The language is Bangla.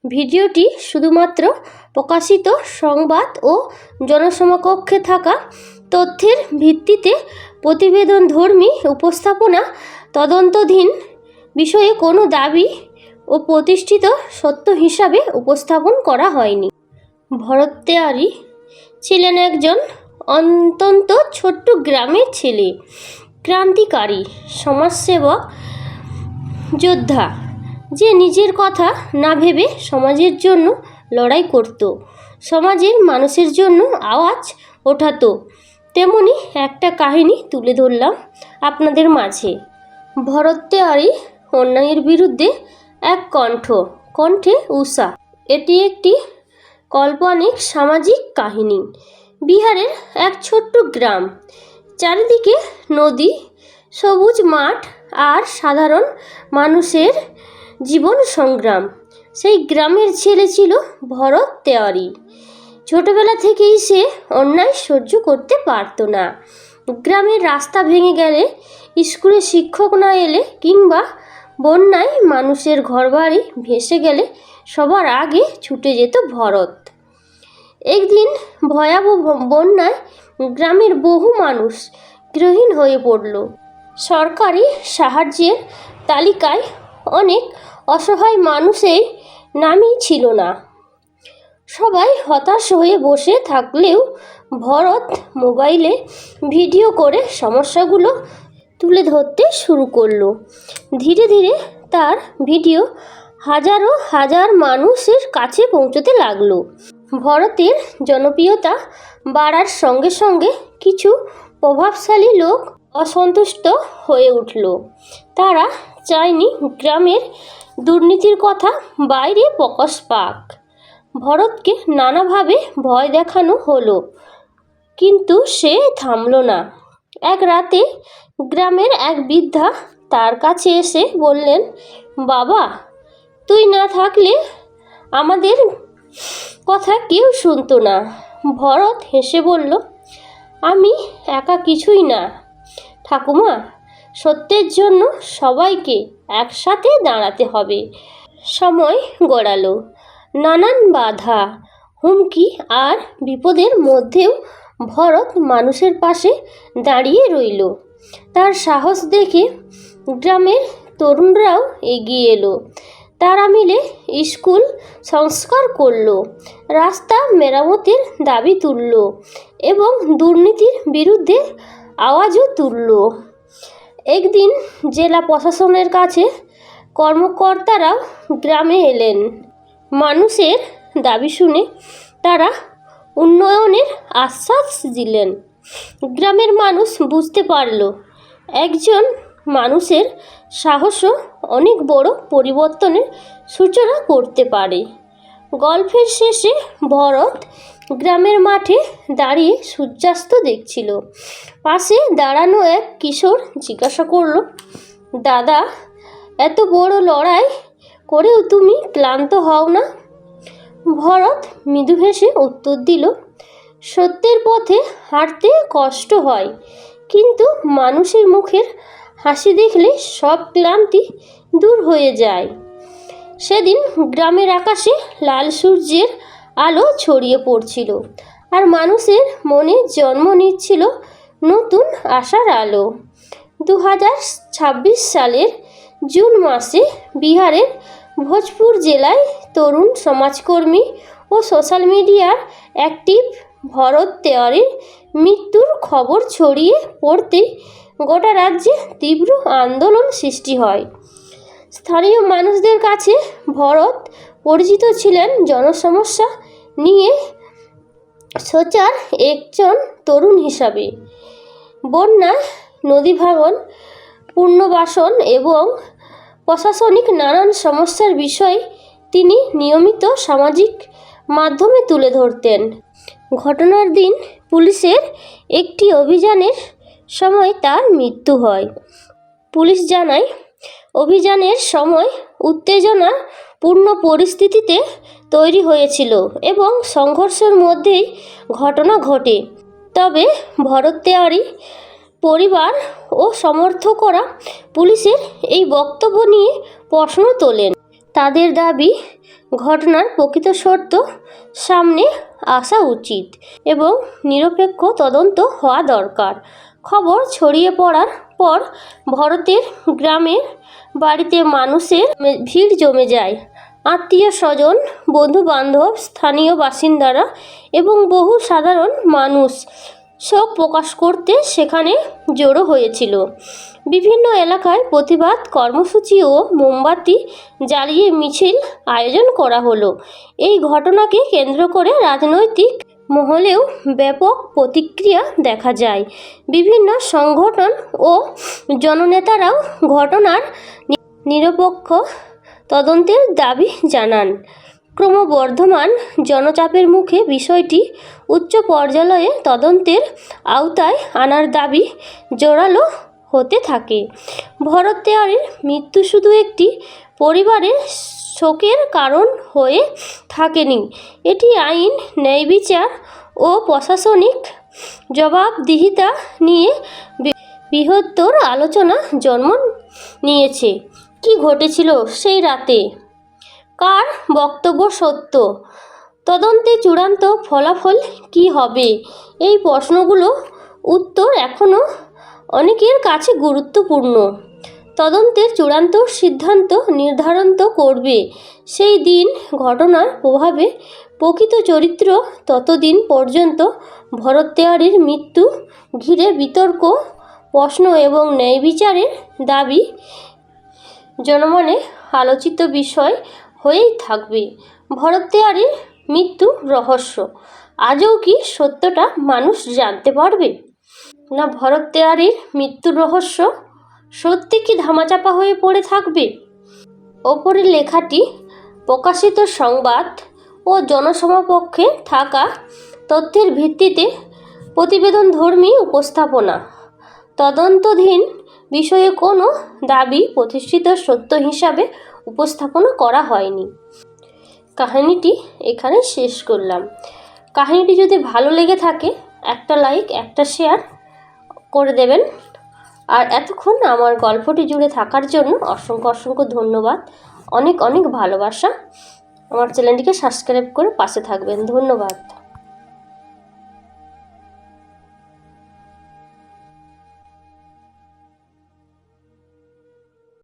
ভিডিওটি শুধুমাত্র প্রকাশিত সংবাদ ও জনসমকক্ষে থাকা তথ্যের ভিত্তিতে প্রতিবেদনধর্মী উপস্থাপনা, তদন্তাধীন বিষয়ে কোনো দাবি ও প্রতিষ্ঠিত সত্য হিসাবে উপস্থাপন করা হয়নি। ভরত তেওয়ারি ছিলেন একজন অত্যন্ত ছোট্ট গ্রামের ছেলে, ক্রান্তিকারী সমাজসেবক যোদ্ধা, যে নিজের কথা না ভেবে সমাজের জন্য লড়াই করত, সমাজের মানুষের জন্য আওয়াজ ওঠাতো। তেমনি একটা কাহিনী তুলে ধরলাম আপনাদের মাঝে। ভরত তেওয়ারি অন্যায়ের বিরুদ্ধে এক কণ্ঠে উষা। এটি একটি কাল্পনিক সামাজিক কাহিনী। বিহারের এক ছোট্ট গ্রাম, চারিদিকে নদী, সবুজ মাঠ আর সাধারণ মানুষের জীবন সংগ্রাম। সেই গ্রামের ছেলে ছিল ভরত তেওয়ারি। ছোটবেলা থেকেই সে অন্যায় সহ্য করতে পারত না। গ্রামের রাস্তা ভেঙে গেলে, স্কুলে শিক্ষক না এলে কিংবা বন্যায় মানুষের ঘরবাড়ি ভেসে গেলে সবার আগে ছুটে যেত ভরত। একদিন ভয়াবহ বন্যায় গ্রামের বহু মানুষ গৃহহীন হয়ে পড়ল। সরকারি সাহায্যের তালিকায় অনেক অসহায় মানুষের নামই ছিল না। সবাই হতাশ হয়ে বসে থাকলেও ভরত মোবাইলে ভিডিও করে সমস্যাগুলো তুলে ধরতে শুরু করলো। ধীরে ধীরে তার ভিডিও হাজার মানুষের কাছে পৌঁছতে লাগলো। ভরতের জনপ্রিয়তা বাড়ার সঙ্গে সঙ্গে কিছু প্রভাবশালী লোক অসন্তুষ্ট হয়ে উঠল। তারা চায়নি গ্রামের দুর্নীতির কথা বাইরে প্রকাশ পাক। ভরতকে নানাভাবে ভয় দেখানো হলো, কিন্তু সে থামল না। এক রাতে গ্রামের এক বৃদ্ধা তার কাছে এসে বললেন, বাবা, তুই না থাকলে আমাদের কথা কেউ শুনতো না। ভরত হেসে বলল, আমি একা কিছুই না ঠাকুমা, সত্যের জন্য সবাইকে একসাথে দাঁড়াতে হবে। সময় গড়ালো। নানান বাধা, হুমকি আর বিপদের মধ্যেও ভরত মানুষের পাশে দাঁড়িয়ে রইল। তার সাহস দেখে গ্রামের তরুণরাও এগিয়ে এলো। তারা মিলে স্কুল সংস্কার করলো, রাস্তা মেরামতের দাবি তুলল এবং দুর্নীতির বিরুদ্ধে আওয়াজও তুলল। একদিন জেলা প্রশাসনের কাছে কর্মকর্তারাও গ্রামে এলেন। মানুষের দাবি শুনে তারা উন্নয়নের আশ্বাস দিলেন। গ্রামের মানুষ বুঝতে পারল, একজন মানুষের সাহসও অনেক বড় পরিবর্তনের সূচনা করতে পারে। গল্পের শেষে ভরত গ্রামের মাঠে দাঁড়িয়ে সূর্যাস্ত দেখছিল। পাশে দাঁড়ানো এক কিশোর জিজ্ঞাসা করল, দাদা, এত বড় লড়াই করেও তুমি ক্লান্ত হও না? ভরত মৃদু হেসে উত্তর দিল, সত্যের পথে হাঁটতে কষ্ট হয়, কিন্তু মানুষের মুখের হাসি দেখলে সব ক্লান্তি দূর হয়ে যায়। সেদিন গ্রামের আকাশে লাল সূর্যের আলো ছড়িয়ে পড়ছিল, আর মানুষের মনে জন্ম নিচ্ছিল নতুন আশার আলো। 2026 সালের জুন মাসে বিহারের ভোজপুর জেলায় তরুণ সমাজকর্মী ও সোশ্যাল মিডিয়ার অ্যাক্টিভ ভরত তেওয়ারির মৃত্যুর খবর ছড়িয়ে পড়তেই গোটা রাজ্যে তীব্র আন্দোলন সৃষ্টি হয়। স্থানীয় মানুষদের কাছে ভরত পরিচিত ছিলেন জনসমস্যা নিয়ে সোচার একজন তরুণ হিসাবে। বন্যা, নদী ভাঙন, পুনর্বাসন এবং প্রশাসনিক নানান সমস্যার বিষয় তিনি নিয়মিত সামাজিক মাধ্যমে তুলে ধরতেন। ঘটনার দিন পুলিশের একটি অভিযানের সময় তার মৃত্যু হয়। পুলিশ জানায়, অভিযানের সময় উত্তেজনাপূর্ণ পরিস্থিতিতে তৈরি হয়েছিল এবং সংঘর্ষের মধ্যেই ঘটনা ঘটে। তবে ভরত তেওয়ারি পরিবার ও সমর্থকরা পুলিশের এই বক্তব্য নিয়ে প্রশ্ন তোলেন। তাদের দাবি ঘটনার প্রকৃত সত্য সামনে আসা উচিত এবং নিরপেক্ষ তদন্ত হওয়া দরকার। খবর ছড়িয়ে পড়ার পর ভরতের গ্রামের বাড়িতে মানুষের ভিড় জমে যায়। আত্মীয় স্বজন, বন্ধুবান্ধব, স্থানীয় বাসিন্দারা এবং বহু সাধারণ মানুষ শোক প্রকাশ করতে সেখানে জড়ো হয়েছিল। বিভিন্ন এলাকায় প্রতিবাদ কর্মসূচি ও মোমবাতি জ্বালিয়ে মিছিল আয়োজন করা হলো। এই ঘটনাকে কেন্দ্র করে রাজনৈতিক মহলেও ব্যাপক প্রতিক্রিয়া দেখা যায়। বিভিন্ন সংগঠন ও জননেতারাও ঘটনার নিরপেক্ষ তদন্তের দাবি জানান। ক্রমবর্ধমান জনচাপের মুখে বিষয়টি উচ্চ পর্যায়ে তদন্তের আওতায় আনার দাবি জোরালো হতে থাকে। ভরত তেওয়ারির মৃত্যু শুধু একটি পরিবারের শোকের কারণ হয়ে থাকেনি, এটি আইন, ন্যায়বিচার ও প্রশাসনিক জবাবদিহিতা নিয়ে বৃহত্তর আলোচনা জন্ম নিয়েছে। কী ঘটেছিল সেই রাতে? কার বক্তব্য সত্য? তদন্তে চূড়ান্ত ফলাফল কী হবে? এই প্রশ্নগুলো উত্তর এখনও অনেকের কাছে গুরুত্বপূর্ণ। তদন্তের চূড়ান্ত সিদ্ধান্ত নির্ধারণ করবে সেই দিন ঘটনার প্রভাবে প্রকৃত চরিত্র। ততদিন পর্যন্ত ভরত তেওয়ারির মৃত্যু ঘিরে বিতর্ক, প্রশ্ন এবং ন্যায়বিচারের দাবি জনমনে আলোচিত বিষয় হয়েই থাকবে। ভরত তেওয়ারির মৃত্যুর রহস্য আজও কি সত্যটা মানুষ জানতে পারবে? না ভরত তেওয়ারির মৃত্যুর রহস্য সত্যি কি ধামাচাপা হয়ে পড়ে থাকবে? ওপরের লেখাটি প্রকাশিত সংবাদ ও জনসমক্ষে থাকা তথ্যের ভিত্তিতে প্রতিবেদনধর্মী উপস্থাপনা। তদন্তাধীন বিষয়ে কোনো দাবি প্রতিষ্ঠিত সত্য হিসাবে উপস্থাপনা করা হয়নি। কাহিনীটি এখানে শেষ করলাম। কাহিনীটি যদি ভালো লেগে থাকে একটা লাইক, একটা শেয়ার করে দেবেন। আর এতক্ষণ আমার গল্পটি জুড়ে থাকার জন্য অসংখ্য অসংখ্য ধন্যবাদ। অনেক অনেক ভালোবাসা। আমার চ্যানেলটিকে সাবস্ক্রাইব করে পাশে থাকবেন। ধন্যবাদ।